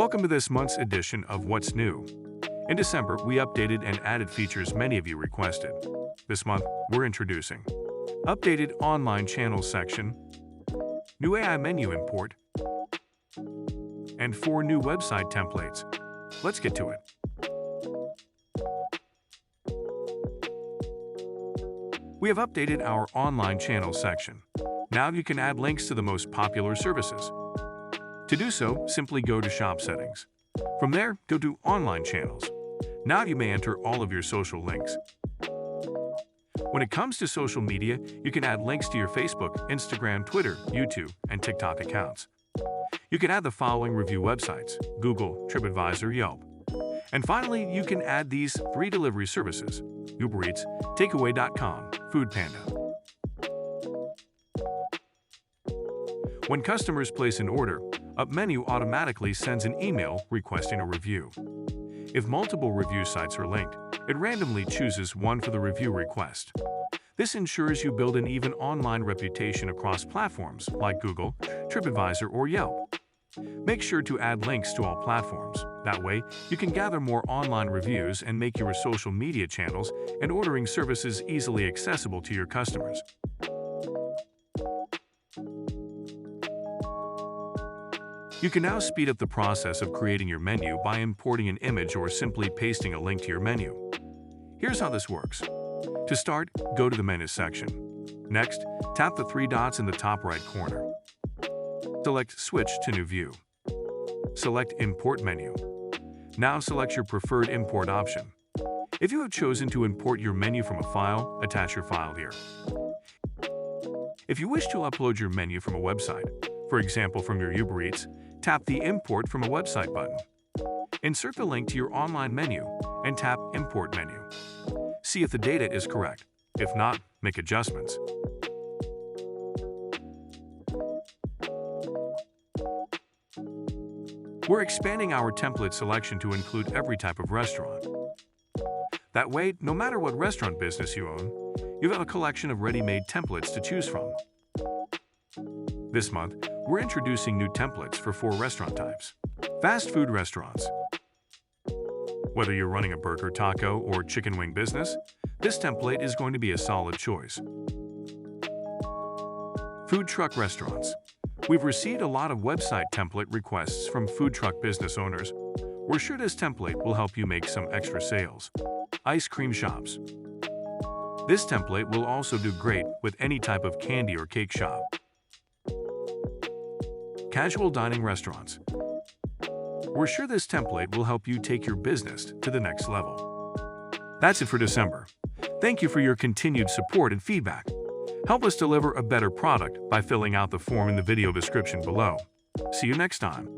Welcome to this month's edition of What's New. In December, we updated and added features many of you requested. This month, we're introducing updated online channels section, new AI menu import, and 4 new website templates. Let's get to it. We have updated our online channels section. Now you can add links to the most popular services. To do so, simply go to Shop Settings. From there, go to Online Channels. Now you may enter all of your social links. When it comes to social media, you can add links to your Facebook, Instagram, Twitter, YouTube, and TikTok accounts. You can add the following review websites: Google, TripAdvisor, Yelp. And finally, you can add these 3 delivery services: Uber Eats, Takeaway.com, Foodpanda. When customers place an order, UpMenu automatically sends an email requesting a review. If multiple review sites are linked, it randomly chooses one for the review request. This ensures you build an even online reputation across platforms like Google, TripAdvisor, or Yelp. Make sure to add links to all platforms. That way, you can gather more online reviews and make your social media channels and ordering services easily accessible to your customers. You can now speed up the process of creating your menu by importing an image or simply pasting a link to your menu. Here's how this works. To start, go to the Menu section. Next, tap the 3 dots in the top right corner. Select Switch to New View. Select Import Menu. Now select your preferred import option. If you have chosen to import your menu from a file, attach your file here. If you wish to upload your menu from a website, for example from your Uber Eats, tap the Import from a website button. Insert the link to your online menu and tap Import Menu. See if the data is correct. If not, make adjustments. We're expanding our template selection to include every type of restaurant. That way, no matter what restaurant business you own, you have a collection of ready-made templates to choose from. This month, we're introducing new templates for 4 restaurant types. Fast food restaurants. Whether you're running a burger, taco, or chicken wing business, this template is going to be a solid choice. Food truck restaurants. We've received a lot of website template requests from food truck business owners. We're sure this template will help you make some extra sales. Ice cream shops. This template will also do great with any type of candy or cake shop. Casual dining restaurants. We're sure this template will help you take your business to the next level. That's it for December. Thank you for your continued support and feedback. Help us deliver a better product by filling out the form in the video description below. See you next time.